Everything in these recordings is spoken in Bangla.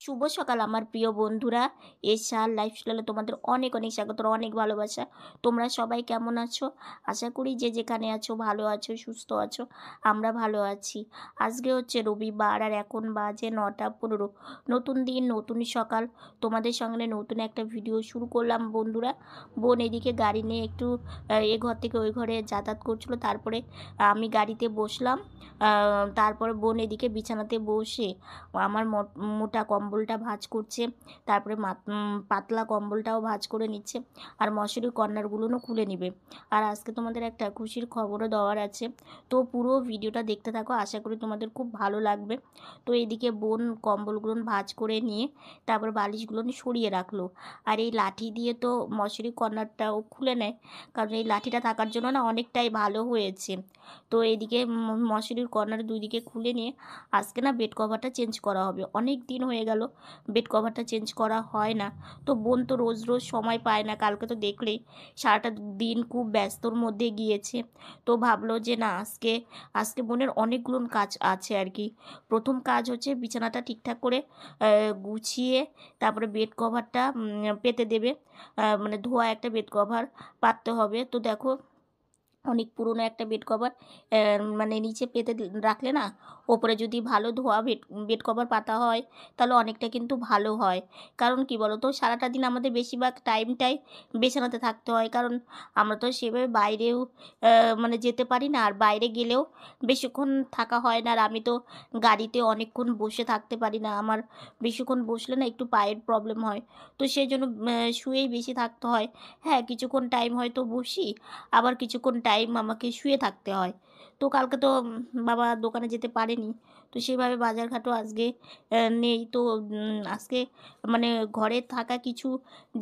শুভ সকাল আমার প্রিয় বন্ধুরা। এশার লাইফস্টাইলে তোমাদের অনেক অনেক স্বাগত, অনেক ভালোবাসা। তোমরা সবাই কেমন আছো? আশা করি যে যেখানে আছো ভালো আছো, সুস্থ আছো। আমরা ভালো আছি। আজকে হচ্ছে রবিবার আর এখন বাজে 9টা 15। নতুন দিন, নতুন সকাল। তোমাদের সঙ্গে নতুন একটা ভিডিও শুরু করলাম বন্ধুরা। বোন এদিকে গাড়ি নিয়ে একটু এ ঘর থেকে ওই ঘরে যাতায়াত করছিল, তারপরে আমি গাড়িতে বসলাম। তারপরে বোন এদিকে বিছানাতে বসে আমার মোটা কম্বলটা ভাঁজ করছে, তারপরে পাতলা কম্বলটাও ভাঁজ করে নিচ্ছে, আর মশারির কর্নারগুলোও খুলে নেবে। আর আজকে তোমাদের একটা খুশির খবরও দেওয়ার আছে, তো পুরো ভিডিওটা দেখতে থাকো, আশা করি তোমাদের খুব ভালো লাগবে। তো এদিকে বোন কম্বলগুলো ভাঁজ করে নিয়ে তারপর বালিশগুলো সরিয়ে রাখলো, আর এই লাঠি দিয়ে তো মশারির কর্নারটাও খুলে নেয়, কারণ এই লাঠিটা থাকার জন্য না অনেকটাই ভালো হয়েছে। তো এদিকে মশারির কর্নার দুই দিকে খুলে নিয়ে আজকে না বেড কভারটা চেঞ্জ করা হবে। অনেক দিন হয়ে গেল বেড কভারটা চেঞ্জ করা হয় না। তো বোন তো রোজ রোজ সময় পায় না, কালকে তো দেখলেই সারাটা দিন খুব ব্যস্তর মধ্যে গিয়েছে। তো ভাবলো যে না আজকে আজকে বোনের অনেকগুলো কাজ আছে আর কি। প্রথম কাজ হচ্ছে বিছানাটা ঠিকঠাক করে গুছিয়ে তারপরে বেড কভারটা পেতে দেবে। মানে ধোয়া একটা বেড কভার পাততে হবে। তো দেখো অনেক পুরনো একটা বেড কভার মানে নিচে পেতে রাখলে না ওপরে যদি ভালো ধোয়া বেড কভার পাতা হয় তাহলে অনেকটা কিন্তু ভালো হয়। কারণ কি বলো তো, সারাটা দিন আমাদের বেশিরভাগ টাইমটাই বিছানাতে থাকতে হয়, কারণ আমরা তো সেভাবে বাইরেও মানে যেতে পারি না, আর বাইরে গেলেও বেশিক্ষণ থাকা হয় না। আর আমি তো গাড়িতে অনেকক্ষণ বসে থাকতে পারি না, আমার বেশিক্ষণ বসলে না একটু পায়ের প্রবলেম হয়। তো সেই জন্য শুয়েই বেশি থাকতে হয়। হ্যাঁ, কিছুক্ষণ টাইম হয়তো বসি, আবার কিছুক্ষণ টাইম আমাকে শুয়ে থাকতে হয়। তো কালকে তো বাবা দোকানে যেতে পারেনি, তো সেভাবে বাজারঘাটও আজকে নেই। তো আজকে মানে ঘরে থাকা কিছু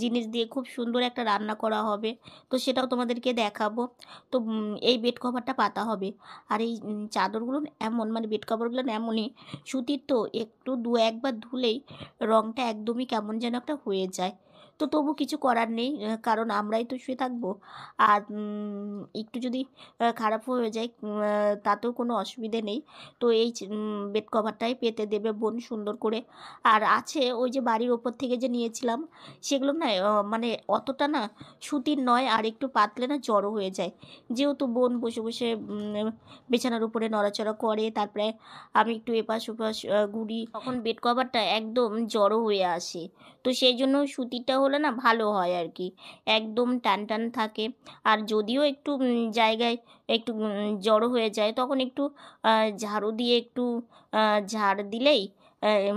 জিনিস দিয়ে খুব সুন্দর একটা রান্না করা হবে, তো সেটাও তোমাদেরকে দেখাবো। তো এই বেড কভারটা পাতা হবে, আর এই চাদরগুলো এমন মানে বেড কভারগুলো এমনই সুতির, তো একটু দু একবার ধুলেই রঙটা একদমই কেমন যেন একটা হয়ে যায়। তো তবু কিছু করার নেই, কারণ আমরাই তো শুয়ে থাকবো। আর একটু যদি খারাপ হয়ে যায় তাতেও কোনো অসুবিধে নেই। তো এই বেড কভারটাই পেতে দেবে বোন সুন্দর করে। আর আছে ওই যে বাড়ির ওপর থেকে যে নিয়েছিলাম, সেগুলো না মানে অতটা না সুতির নয়, আর একটু পাতলে না জড়ো হয়ে যায়। যেহেতু বোন বসে বসে বিছানার উপরে নড়াচড়া করে, তারপরে আমি একটু এপাশ ওপাশ ঘুরি, তখন বেড কভারটা একদম জড়ো হয়ে আসে। তো সেই জন্য সুতিরটা হলে না ভালো হয় আর কি, একদম টান টান থাকে। আর যদিও একটু জায়গায় একটু জড়ো হয়ে যায়, তখন একটু ঝাড়ু দিয়ে একটু ঝাড় দিলেই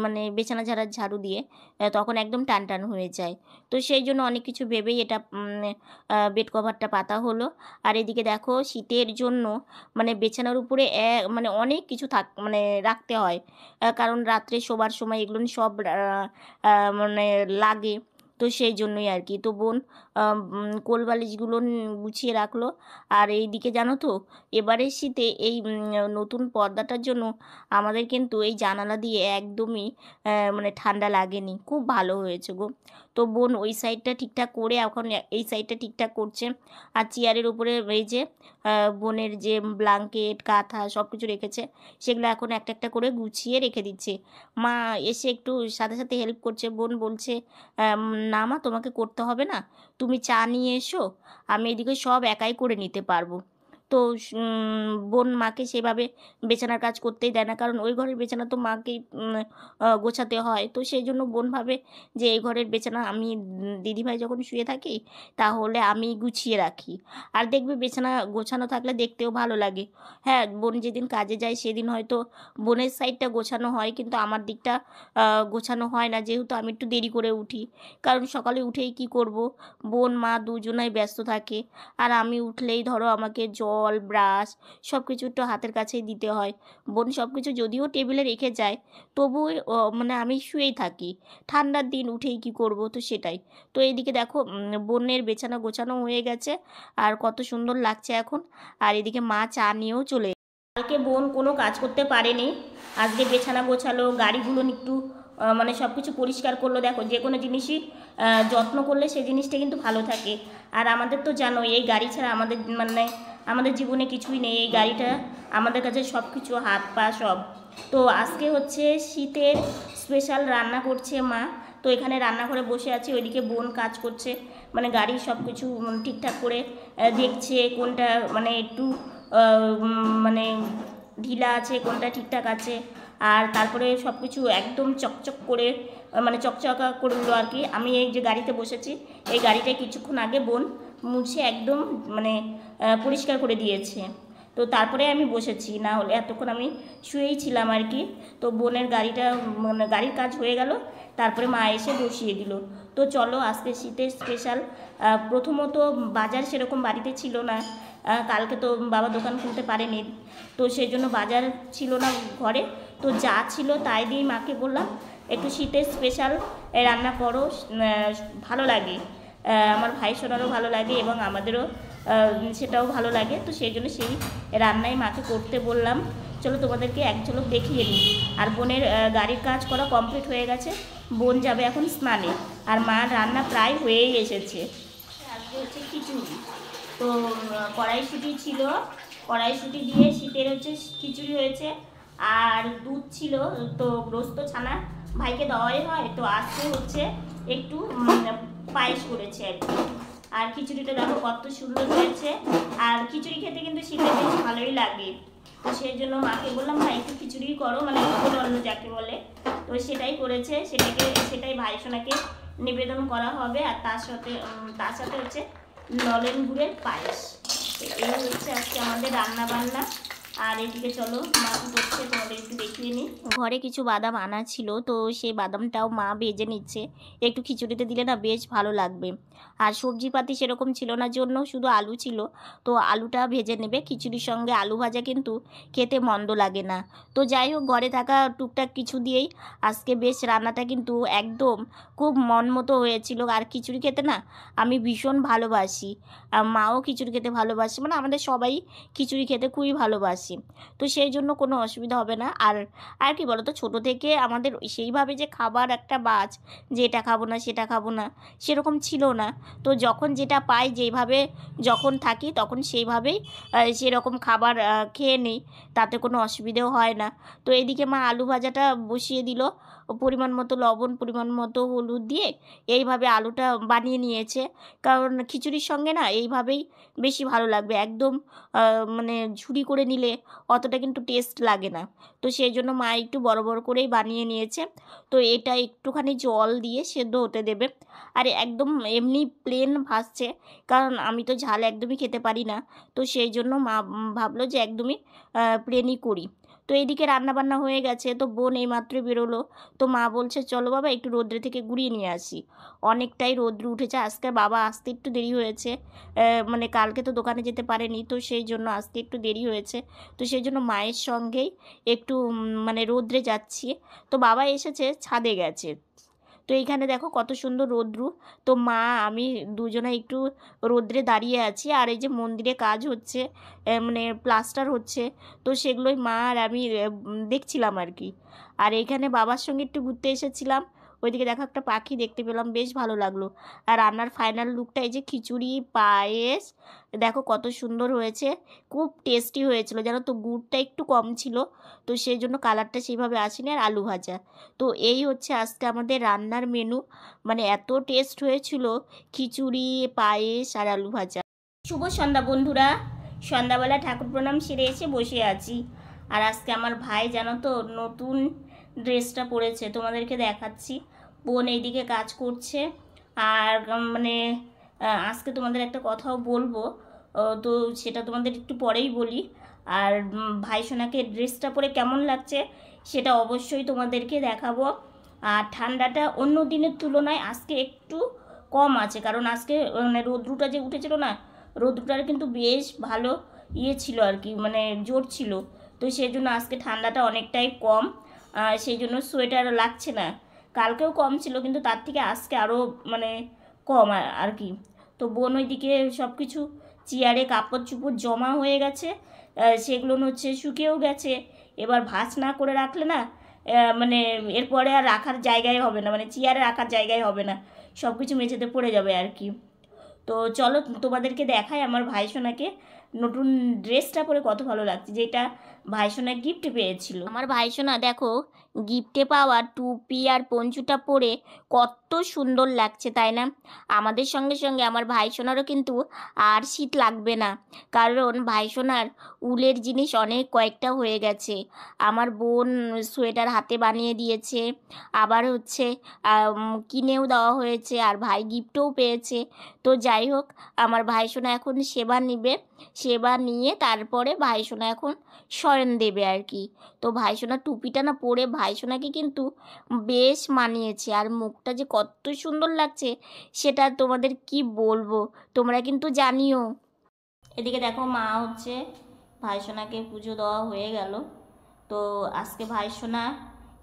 মানে বিছানা ঝাড়ার ঝাড়ু দিয়ে তখন একদম টান টান হয়ে যায়। তো সেই জন্য অনেক কিছু ভেবেই এটা বেড কভারটা পাতা হলো। আর এদিকে দেখো শীতের জন্য মানে বিছানার উপরে মানে অনেক কিছু মানে রাখতে হয়, কারণ রাত্রে শোবার সময় এগুলো সব মানে লাগে। তো সেই জন্যই আর কি। তো বোন কোলবালিশগুলো গুছিয়ে রাখলো। আর এই দিকে জানো তো, এবারের শীতে এই নতুন পর্দাটার জন্য আমাদের কিন্তু এই জানালা দিয়ে একদমই মানে ঠান্ডা লাগেনি, খুব ভালো হয়েছে গো। তো বোন ওই সাইডটা ঠিকঠাক করে এখন এই সাইডটা ঠিকঠাক করছে। আর চেয়ারের উপরে এই যে বোনের যে ব্ল্যাঙ্কেট কাঁথা সব কিছু রেখেছে, সেগুলো এখন একটা একটা করে গুছিয়ে রেখে দিচ্ছে। মা এসে একটু সাথে সাথে হেল্প করছে। বোন বলছে না মা তোমাকে করতে হবে না, তুমি চা নিয়ে এসো, আমি এদিকে সব একাই করে নিতে পারবো। তো বোন মাকে সেভাবে বিছানার কাজ করতেই দেয় না, কারণ ওই ঘরের বিছানা তো মাকেই গোছাতে হয়। তো সেই জন্য বোন ভাবে যে এই ঘরের বিছানা আমি দিদিভাই যখন শুয়ে থাকি তাহলে আমি গুছিয়ে রাখি। আর দেখবে বিছানা গোছানো থাকলে দেখতেও ভালো লাগে। হ্যাঁ, বোন যেদিন কাজে যায় সেদিন হয়তো বোনের সাইডটা গোছানো হয়, কিন্তু আমার দিকটা গোছানো হয় না, যেহেতু আমি একটু দেরি করে উঠি। কারণ সকালে উঠেই কি করব, বোন মা দুজনাই ব্যস্ত থাকে, আর আমি উঠলেই ধরো আমাকে জল ব্রাশ সব কিছু একটু হাতের কাছেই দিতে হয়। বোন সব কিছু যদিও টেবিলে রেখে যায়, তবুও মানে আমি শুয়েই থাকি। ঠান্ডার দিন উঠেই কি করব, তো সেটাই। তো এইদিকে দেখো বোনের বিছানা গোছানো হয়ে গেছে, আর কত সুন্দর লাগছে এখন। আর এদিকে মা চা নিয়েও চলে। কালকে বোন কোনো কাজ করতে পারেনি, আজকে বিছানা গোছালো, গাড়িগুলো একটু মানে সব কিছু পরিষ্কার করলো। দেখো যে কোনো জিনিসই যত্ন করলে সেই জিনিসটা কিন্তু ভালো থাকে। আর আমাদের তো জানো এই গাড়ি ছাড়া আমাদের জীবনে কিছুই নেই। এই গাড়িটা আমাদের কাছে সব কিছু, হাত পা সব। তো আজকে হচ্ছে শীতের স্পেশাল রান্না করছে মা। তো এখানে রান্নাঘরে বসে আছি, ওইদিকে বোন কাজ করছে, মানে গাড়ির সব কিছু ঠিকঠাক করে দেখছে, কোনটা মানে একটু মানে ঢিলা আছে, কোনটা ঠিকঠাক আছে। আর তারপরে সব কিছু একদম চকচক করে মানে চকচকা করলো আর কি। আমি এই যে গাড়িতে বসেছি, এই গাড়িটা কিছুক্ষণ আগে বোন মুছে একদম মানে পরিষ্কার করে দিয়েছে। তো তারপরে আমি বসেছি, না হলে এতক্ষণ আমি শুয়েই ছিলাম আর কি। তো বোনের গাড়িটা মানে গাড়ির কাজ হয়ে গেল, তারপরে মা এসে বসিয়ে দিল। তো চলো আজকে শীতের স্পেশাল। প্রথমত বাজার সেরকম বাড়িতে ছিল না, কালকে তো বাবা দোকান খুলতে পারেনি, তো সেই জন্য বাজার ছিল না ঘরে। তো যা ছিল তাই দিয়েই মাকে বললাম একটু শীতের স্পেশাল রান্না করো, ভালো লাগে, আমার ভাই সোনারও ভালো লাগে এবং আমাদেরও সেটাও ভালো লাগে। তো সেই জন্য সেই রান্নাই মাকে করতে বললাম। চলো তোমাদেরকে এক ঝলক দেখিয়ে নিই। আর বোনের গাড়ির কাজ করা কমপ্লিট হয়ে গেছে, বোন যাবে এখন স্নানে, আর মার রান্না প্রায় হয়েই এসেছে। আজকে হচ্ছে খিচুড়ি। তো কড়াইশুঁটি ছিল, কড়াইশুঁটি দিয়ে শীতের হচ্ছে খিচুড়ি হয়েছে। আর দুধ ছিল, তো রোস্ত ছানা ভাইকে দেওয়াই হয়, তো আজকে হচ্ছে একটু পায়েস করেছে আর কি। আর খিচুড়িটা দেখো কত সুন্দর হয়েছে। আর খিচুড়ি খেতে কিন্তু শীতে বেশ ভালোই লাগে, তো সেই জন্য মাকে বললাম ভাই একটু খিচুড়ি করো, মানে অন্য যাকে বলে। তো সেটাই করেছে, সেটাই ভাই সোনাকে নিবেদন করা হবে। আর তার সাথে হচ্ছে নলেন গুড়ের পায়েস। এই হচ্ছে আজকে আমাদের রান্না বান্না। আর এদিকে চলো মা কি করছে তোমাদের একটু দেখিয়ে নিই। ঘরে কিছু বাদাম আনা ছিল, তো সেই বাদামটাও মা ভেজে নিচ্ছে, একটু খিচুড়িতে দিলে না বেশ ভালো লাগবে। আর সবজিপাতি সেরকম ছিল না জন্য শুধু আলু ছিল, তো আলুটা ভেজে নেবে। খিচুড়ির সঙ্গে আলু ভাজা কিন্তু খেতে মন্দ লাগে না। তো যাই হোক, ঘরে থাকা টুকটাক কিছু দিয়েই আজকে বেশ রান্নাটা কিন্তু একদম খুব মন মতো হয়েছিল। আর খিচুড়ি খেতে না আমি ভীষণ ভালোবাসি, আর মাও খিচুড়ি খেতে ভালোবাসে, মানে আমাদের সবাই খিচুড়ি খেতে খুবই ভালোবাসি। তো সেই জন্য কোনো অসুবিধা হবে না। আর কি বলো তো, ছোটো থেকে আমাদের সেইভাবে যে খাবার একটা বাজ, যে এটা খাবো না সেটা খাবো না, সেরকম ছিল না। তো যখন যেটা পাই, যেইভাবে যখন থাকি তখন সেইভাবেই সেরকম খাবার খেয়ে নিই, তাতে কোনো অসুবিধেও হয় না। তো এইদিকে মা আলু ভাজাটা বসিয়ে দিল, পরিমাণ মতো লবণ, পরিমাণ মতো হলুদ দিয়ে এইভাবে আলুটা বানিয়ে নিয়েছে। কারণ খিচুড়ির সঙ্গে না এইভাবেই বেশি ভালো লাগবে, একদম মানে ঝুরি করে নিলে অতটা কিন্তু টেস্ট লাগে না। তো সেই জন্য মা একটু বড় বড় করেই বানিয়ে নিয়েছে। তো এটা একটুখানি জল দিয়ে সেদ্ধ হতে দেবে। আর একদম এমনি প্লেন ভাজছে, কারণ আমি তো ঝাল একদমই খেতে পারি না, তো সেই জন্য মা ভাবলো যে একদমই প্লেনই করি। তো এইদিকে রান্নাবান্না হয়ে গেছে, তো বোন এইমাত্র বেরোলো। তো মা বলছে চলো বাবা একটু রোদ্রে থেকে ঘুরিয়ে নিয়ে আসি, অনেকটাই রোদ্র উঠেছে। আজকে বাবা আসতে একটু দেরি হয়েছে, মানে কালকে তো দোকানে যেতে পারেনি, তো সেই জন্য আসতে একটু দেরি হয়েছে। তো সেই জন্য মায়ের সঙ্গেই একটু মানে রোদ্রে যাচ্ছি। তো বাবা এসেছে, ছাদে গেছে। তো এইখানে দেখো কত সুন্দর রোদ্রু। তো মা আমি দুজনে একটু রোদ্রে দাঁড়িয়ে আছি। আর এই যে মন্দিরে কাজ হচ্ছে, মানে প্লাস্টার হচ্ছে, তো সেগুলোই মা আর আমি দেখছিলাম আর কি। আর এইখানে বাবার সঙ্গে একটু ঘুরতে এসেছিলাম, ওইদিকে দেখো একটা পাখি দেখতে পেলাম, বেশ ভালো লাগলো। আর রান্নার ফাইনাল লুকটা এই যে খিচুড়ি পায়েস, দেখো কত সুন্দর হয়েছে, খুব টেস্টি হয়েছিল। জানো তো গুড়টা একটু কম ছিল, তো সেই জন্য কালারটা সেইভাবে আসেনি। আর আলু ভাজা, তো এই হচ্ছে আজকে আমাদের রান্নার মেনু। মানে এত টেস্ট হয়েছিল, খিচুড়ি, পায়েস আর আলু ভাজা। শুভ সন্ধ্যা বন্ধুরা, সন্ধ্যাবেলা ঠাকুর প্রণাম সেরে এসে বসে আছি। আর আজকে আমার ভাই জানো তো নতুন ড্রেসটা পরেছে, তোমাদেরকে দেখাচ্ছি। বোন এইদিকে কাজ করছে। আর মানে আজকে তোমাদের একটা কথাও বলবো, তো সেটা তোমাদের একটু পরেই বলি। আর ভাই সোনাকে ড্রেসটা পরে কেমন লাগছে সেটা অবশ্যই তোমাদেরকে দেখাবো। আর ঠান্ডাটা অন্য দিনের তুলনায় আজকে একটু কম আছে, কারণ আজকে মানে রৌদ্রটা যে উঠেছিল না, রৌদ্রটার কিন্তু বেশ ভালো ছিল আর কি, মানে জোর ছিল। তো সেই জন্য আজকে ঠান্ডাটা অনেকটাই কম, সেই জন্য সোয়েটার লাগছে না। কালকেও কম ছিল, কিন্তু তার থেকে আজকে আরও মানে কম আর কি। তো বোন ওইদিকে সব কিছু চেয়ারে কাপড় চুপড় জমা হয়ে গেছে, সেগুলো হচ্ছে শুকিয়েও গেছে। এবার ভাঁজ না করে রাখলে না মানে এরপরে আর রাখার জায়গায় হবে না, মানে চেয়ারে রাখার জায়গায় হবে না, সব কিছু মেঝেতে পড়ে যাবে আর কি। তো চলো তোমাদেরকে দেখাই আমার ভাই সোনাকে নতুন ড্রেসটা পরে কত ভালো লাগছে, যেটা ভাইসোনা গিফট পেয়েছিল। আমার ভাইসোনা দেখো গিফটে পাওয়া টুপি আর পঞ্চুটা পরে কত সুন্দর লাগছে, তাই না? আমাদের সঙ্গে সঙ্গে আমার ভাইসোনারও কিন্তু আর শীত লাগবে না, কারণ ভাইসোনার উলের জিনিস অনেক কয়েকটা হয়ে গেছে। আমার বোন সোয়েটার হাতে বানিয়ে দিয়েছে, আবার হচ্ছে কিনেও দেওয়া হয়েছে, আর ভাই গিফটও পেয়েছে। তো যাই হোক, আমার ভাইসোনা এখন সেবা নিবে, সেবা নিয়ে তারপরে ভাইসোনা এখন শয়ন দেবে আর কি। তো ভাইসোনার টুপিটা না পরে ভাইসোনাকে কিন্তু বেশ মানিয়েছে, আর মুখটা যে কত সুন্দর লাগছে সেটা তোমাদের কি বলবো, তোমরা কিন্তু জানিও। এদিকে দেখো মা হচ্ছে ভাইসোনাকে পুজো দেওয়া হয়ে গেল। তো আজকে ভাইসোনা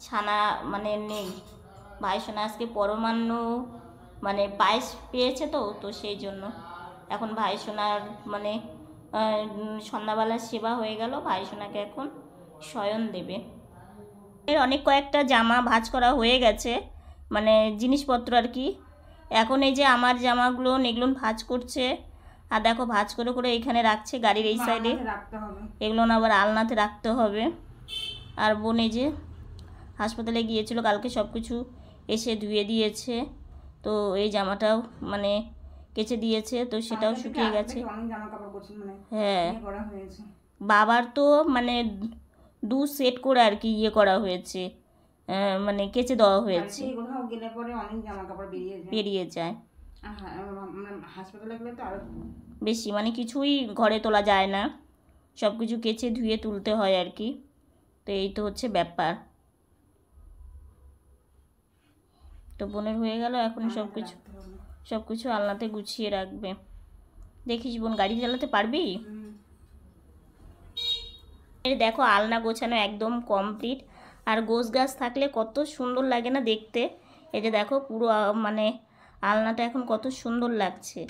ছানা মানে নেই, ভাইসোনা আজকে পরমান্ন মানে পায়েস পেয়েছে, তো তো সেই জন্য এখন ভাইসোনার মানে সন্ধ্যাবেলা সেবা হয়ে গেল, ভাইসোনাকে এখন শয়ন দেবে। এর অনেক কয়েকটা জামা ভাঁজ করা হয়ে গেছে, মানে জিনিসপত্র আর কি। এখন এই যে আমার জামাগুলো এগুলো ভাঁজ করছে, আর দেখো ভাঁজ করে করে এখানে রাখছে গাড়ির এই সাইডে, এগুলো না আবার আলনাতে রাখতে হবে। আর বোন এই যে হাসপাতালে গিয়েছিল কালকে, সব কিছু এসে ধুয়ে দিয়েছে। তো এই জামাটাও মানে কেচে দিয়েছে, তো সেটাও শুকিয়ে গেছে। হ্যাঁ, বাবার তো মানে 2 সেট করে আর কি ইয়ে করা হয়েছে, মানে কেচে দেওয়া হয়েছে, বেরিয়ে যায়। হাসপাতালে গেলে তো আরো বেশি, মানে কিছুই ঘরে তোলা যায় না, সব কিছু কেচে ধুয়ে তুলতে হয় আর কি। তো এই তো হচ্ছে ব্যাপার। তো বোনের হয়ে গেল, এখন সব কিছু আলনাতে গুছিয়ে রাখবে। দেখিস বোন গাড়ি চালাতে পারবি? দেখো আলনা গোছানো একদম কমপ্লিট, আর গোছ গাছ থাকলে কত সুন্দর লাগে না দেখতে। এই যে দেখো পুরো মানে আলনাটা এখন কত সুন্দর লাগছে,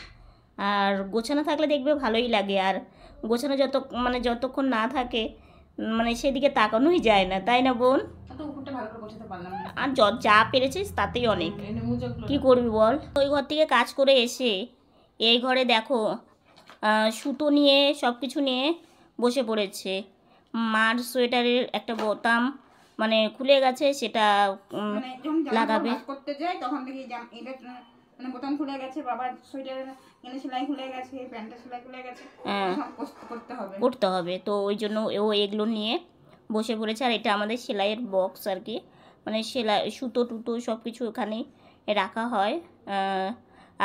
আর গোছানো থাকলে দেখবে ভালোই লাগে, আর গোছানো যতক্ষণ না থাকে মানে সেদিকে তাকানোই যায় না, তাই না বোন? আর যা পেরেছিস তাতেই অনেক, কি করবি বল। ওই ঘর থেকে কাজ করে এসে এই ঘরে দেখো সুতো নিয়ে সব কিছু নিয়ে বসে পড়েছে। মার সোয়েটারের একটা বোতাম মানে খুলে গেছে, সেটা লাগাবে। করতে যাই তখন দেখি মানে বোতাম খুলে গেছে, বাবার সোয়েটারের সেলাই খুলে গেছে, প্যান্টের সেলাই খুলে গেছে, করতে হবে। তো ওই জন্য ও এগুলো নিয়ে বসে পড়েছে। আর এটা আমাদের সেলাইয়ের বক্স আর কি, মানে সেলাই সুতো টুতো সব কিছু ওখানে রাখা হয়।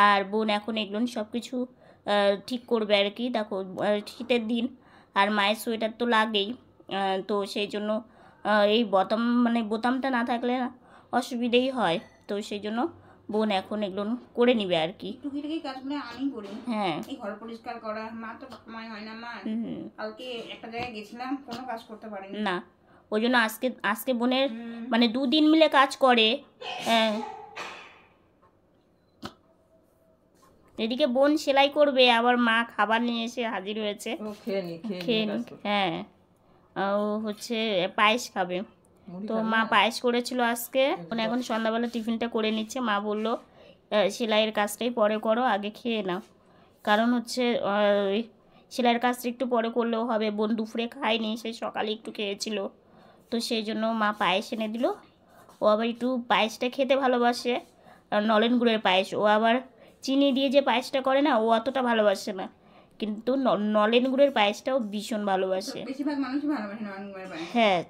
আর বোন এখন এগুলো সব কিছু ঠিক করবে আর কি। দেখো শীতের দিন, আর মায়ের সোয়েটার তো লাগেই, তো সেই জন্য এই বোতামটা না থাকলে না অসুবিধেই হয়। তো সেই জন্য বোন এখন এগুলো করে নিবে আর কি। টুকিটাকি কাজগুলো আমি করি। হ্যাঁ, এই ঘর পরিষ্কার করা, মা তো সময় হয় না মা। কালকে একটা জায়গায় গেছিলাম, কোনো কাজ করতে পারিনি না, ওই জন্য আজকে বোনের মানে 2 দিন মিলে কাজ করে। এদিকে বোন সেলাই করবে, আবার মা খাবার নিয়ে এসে হাজির হয়েছে, খেয়ে নি। হ্যাঁ, ও হচ্ছে পায়েস খাবে, তো মা পায়েস করেছিল আজকে। এখন সন্ধ্যাবেলা টিফিনটা করে নিচ্ছে। মা বললো সেলাইয়ের কাজটাই পরে করো, আগে খেয়ে নাও, কারণ হচ্ছে ওই সেলাইয়ের কাজটা একটু পরে করলেও হবে। বোন দুপুরে খায়নি, সেই সকালে একটু খেয়েছিল, তো সেই জন্য মা পায়েস এনে দিল। ও আবার একটু পায়েসটা খেতে ভালোবাসে, নলেন গুড়ের পায়েস। ও আবার চিনি দিয়ে যে পায়েসটা করে না, ও অতটা ভালোবাসে না, কিন্তু নলেন গুড়ের পায়েসটাও ভীষণ ভালোবাসে, বেশিরভাগ মানুষই ভালোবাসে নলেন গুড়ের পায়েস। হ্যাঁ,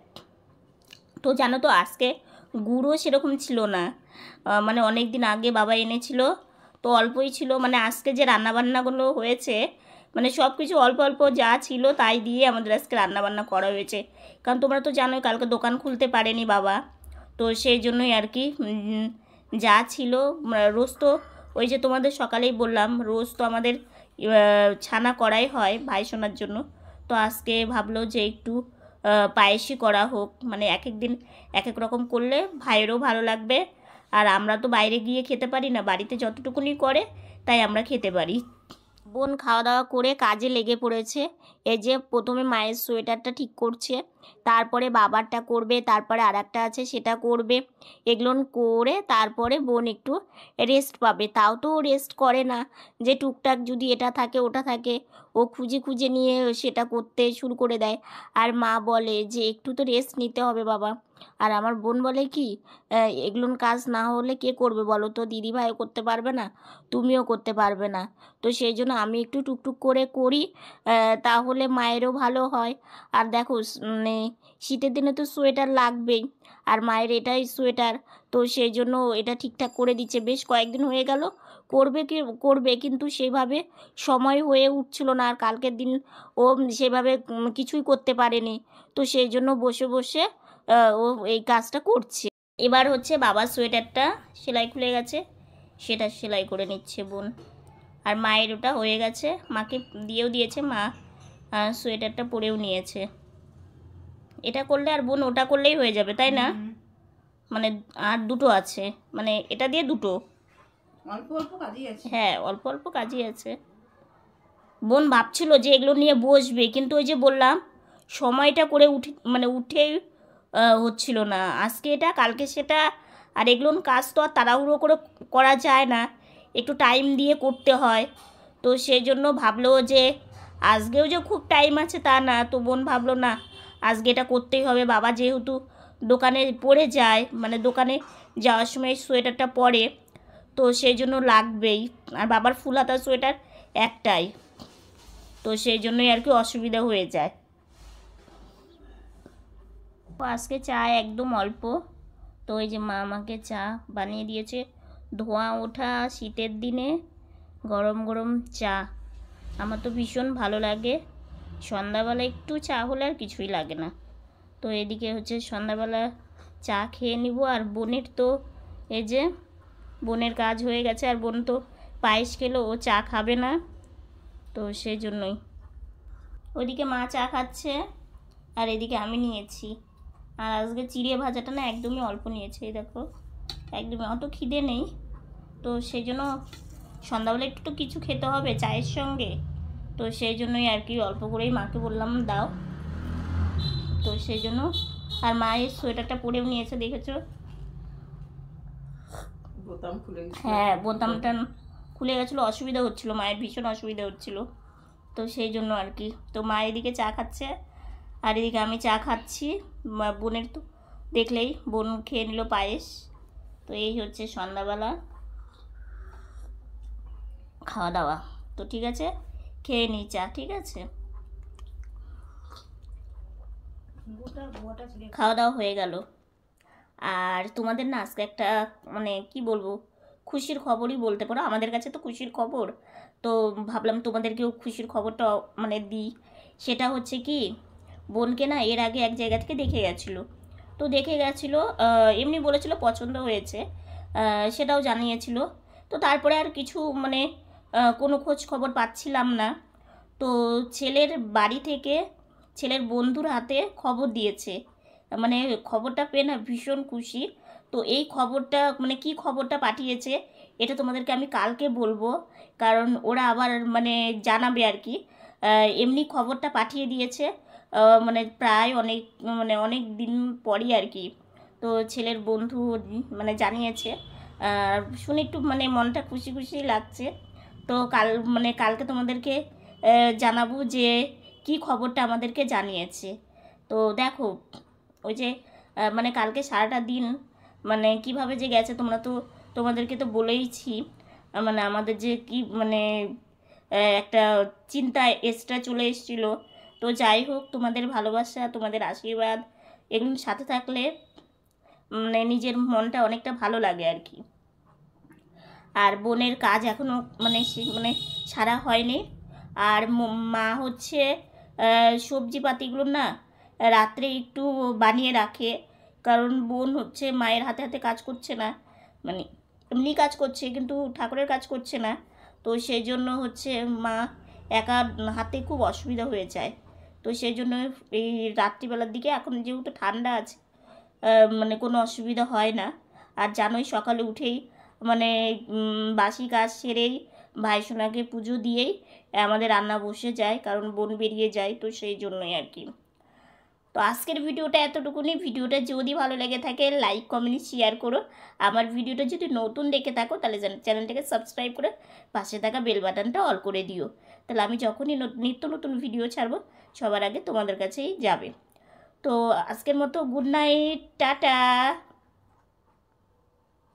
তো জানো তো আজকে গুড়ও সেরকম ছিল না, মানে অনেক দিন আগে বাবা এনেছিল, তো অল্পই ছিল। মানে আজকে যে রান্নাবান্নাগুলো হয়েছে, মানে সব কিছু অল্প অল্প যা ছিল তাই দিয়ে আমাদের আজকে রান্নাবান্না করা হয়েছে, কারণ তোমরা তো জানোই কালকে দোকান খুলতে পারেনি বাবা, তো সেই জন্যই আর কি যা ছিল। রোজ তো ওই যে তোমাদের সকালেই বললাম, রোজ তো আমাদের ছানা করাই হয় ভাইসোনার জন্য। তো আজকে ভাবলো যে একটু পায়েসই করা হোক, মানে এক এক দিন এক এক রকম করলে ভাইয়েরও ভালো লাগবে, আর আমরা তো বাইরে গিয়ে খেতে পারি না, বাড়িতে যতটুকুনি করে তাই আমরা খেতে পারি। বোন খাওয়া দাওয়া করে কাজে লেগে পড়েছে। এই যে প্রথমে মায়ের সোয়েটারটা ঠিক করছে, তারপরে বাবারটা করবে, তারপরে আর একটা আছে সেটা করবে। এগুলো করে তারপরে বোন একটু রেস্ট পাবে। তাও তো ও রেস্ট করে না, যে টুকটাক যদি এটা থাকে ওটা থাকে ও খুঁজে খুঁজে নিয়ে সেটা করতে শুরু করে দেয়। আর মা বলে যে একটু তো রেস্ট নিতে হবে বাবা। আর আমার বোন বলে কি, এগুলো কাজ না হলে কে করবে বলো তো, দিদিভাইও করতে পারবে না, তুমিও করতে পারবে না। তো সেই জন্য আমি একটু টুকটুক করে করি, তাহলে মায়েরও ভালো হয়। আর দেখো মানে শীতের দিনে তো সোয়েটার লাগবেই, আর মায়ের এটাই সোয়েটার, তো সেই জন্য এটা ঠিকঠাক করে দিচ্ছে। বেশ কয়েকদিন হয়ে গেল করবে কিন্তু সেভাবে সময় হয়ে উঠছিল না, আর কালকের দিন ও সেভাবে কিছুই করতে পারেনি। তো সেই জন্য বসে বসে ও এই কাজটা করছে। এবার হচ্ছে বাবার সোয়েটারটা সেলাই খুলে গেছে, সেটা সেলাই করে নিচ্ছে বোন। আর মায়ের ওটা হয়ে গেছে, মাকে দিয়েও দিয়েছে, মা সোয়েটারটা পরেও নিয়েছে। এটা করলে আর বোন ওটা করলেই হয়ে যাবে, তাই না? মানে আর দুটো আছে, মানে এটা দিয়ে দুটো, অল্প অল্প কাজই আছে। হ্যাঁ অল্প অল্প কাজই আছে। বোন ভাবছিল যে এগুলো নিয়ে বসবে, কিন্তু ওই যে বললাম সময়টা করে উঠেই হচ্ছিল না। আজকে এটা কালকে সেটা, আর এগুলো কাজ তো আর তাড়াহুড়ো করে করা যায় না, একটু টাইম দিয়ে করতে হয়। তো সেই জন্য ভাবলো যে আজকেও যে খুব টাইম আছে তা না, তো বোন ভাবলো না আজকে এটা করতেই হবে। বাবা যেহেতু দোকানে পরে যায়, মানে দোকানে যাওয়ার সময় সোয়েটারটা পরে, তো সেই জন্য লাগবেই। আর বাবার ফুল হাতা সোয়েটার একটাই, তো সেই জন্যই আর কি অসুবিধা হয়ে যায়। তো আজকে চা একদম অল্প, তো ওই যে মা আমাকে চা বানিয়ে দিয়েছে, ধোঁয়া ওঠা শীতের দিনে গরম গরম চা, আমার তো ভীষণ ভালো লাগে। সন্ধ্যাবেলা একটু চা হলে আর কিছুই লাগে না। তো এদিকে হচ্ছে সন্ধ্যাবেলা চা খেয়ে নিব। আর বোনের তো এই যে বোনের কাজ হয়ে গেছে, আর বোন তো পায়েস খেলো, ও চা খাবে না, তো সেই জন্যই। ওইদিকে মা চা খাচ্ছে আর এদিকে আমি নিয়েছি। আর আজকে চিড়ে ভাজাটা না একদমই অল্প নিয়েছে, এই দেখো একদমই, অত খিদে নেই, তো সেই জন্য সন্ধ্যাবেলা একটু তো কিছু খেতে হবে চায়ের সঙ্গে, তো সেই জন্যই আর কি অল্প করেই মাকে বললাম দাও, তো সেই জন্য। আর মায়ের সোয়েটারটা পরেও নিয়েছে, দেখেছো? বোতাম খুলে গেছে। হ্যাঁ বোতামটা খুলে গেছিলো, অসুবিধা হচ্ছিলো, মায়ের ভীষণ অসুবিধা হচ্ছিলো, তো সেই জন্য আর কি। তো মা এদিকে চা খাচ্ছে আর এদিকে আমি চা খাচ্ছি। বোনের তো দেখলেই, বোন খেয়ে নিল পায়েস। তো এই হচ্ছে সন্ধ্যাবেলা খাওয়া দাওয়া। তো ঠিক আছে, খেয়ে নিই চা, ঠিক আছে? খাওয়া দাওয়া হয়ে গেল। আর তোমাদের না আজকে একটা মানে কি বলবো, খুশির খবরই বলতে পারো, আমাদের কাছে তো খুশির খবর, তো ভাবলাম তোমাদেরকেও খুশির খবরটা মানে দিই। সেটা হচ্ছে কি, বোনকে না এর আগে এক জায়গা থেকে দেখে গেছিলো, তো দেখে গেছিলো, এমনি বলেছিল পছন্দ হয়েছে, সেটাও জানিয়েছিল। তো তারপরে আর কিছু মানে কোনো খোঁজ খবর পাচ্ছিলাম না। তো ছেলের বাড়ি থেকে ছেলের বন্ধুর হাতে খবর দিয়েছে, মানে খবরটা পেয়ে না ভীষণ খুশি। তো এই খবরটা মানে কি খবরটা পাঠিয়েছে এটা তোমাদেরকে আমি কালকে বলবো, কারণ ওরা আবার মানে জানাবে আর কি। এমনি খবরটা পাঠিয়ে দিয়েছে, মানে প্রায় অনেক দিন পরই আর কি। তো ছেলের বন্ধু মানে জানিয়েছে, শুনে একটু মানে মনটা খুশি খুশি লাগছে। তো কালকে তোমাদেরকে জানাবো যে কি খবরটা আমাদেরকে জানিয়েছে। তো দেখো ওই যে মানে কালকে সারাটা দিন মানে কিভাবে যে গেছে, তোমাদেরকে তো বলেইছি, মানে আমাদের যে কি মানে একটা চিন্তা এক্সট্রা চলে এসেছিলো। তো যাই হোক, তোমাদের ভালোবাসা তোমাদের আশীর্বাদ এগুলোর সাথে থাকলে মানে নিজের মনটা অনেকটা ভালো লাগে আর কি। আর বোনের কাজ এখনও মানে সারা হয়নি। আর মা হচ্ছে সবজিপাতিগুলো না রাত্রে একটু বানিয়ে রাখে, কারণ বোন হচ্ছে মায়ের হাতে হাতে কাজ করছে না, মানে এমনি কাজ করছে কিন্তু ঠাকুরের কাজ করছে না। তো সেই জন্য হচ্ছে মা একা হাতে খুব অসুবিধা হয়ে যায়। তো সেই জন্য এই রাত্রিবেলার দিকে, এখন যেহেতু ঠান্ডা আছে মানে কোনো অসুবিধা হয় না। আর জানোই সকালে উঠেই মানে বাসি কাজ সেরেই ভাইসোনাকে পুজো দিয়েই আমাদের রান্না বসে যায়, কারণ বোন বেরিয়ে যায়, তো সেই জন্যই আর কি। তো আজকের ভিডিওটা এতটুকুনি। ভিডিওটা যদি ভালো লেগে থাকে লাইক কমেন্ট শেয়ার করো। আমার ভিডিওটা যদি নতুন দেখে থাকো তাহলে চ্যানেলটাকে সাবস্ক্রাইব করে পাশে থাকা বেল বাটনটা অল করে দিও, তাহলে আমি যখনই নিত্য নতুন ভিডিও ছাড়বো সবার আগে তোমাদের কাছেই যাবে। তো আজকের মতো গুড নাইট, টাটা।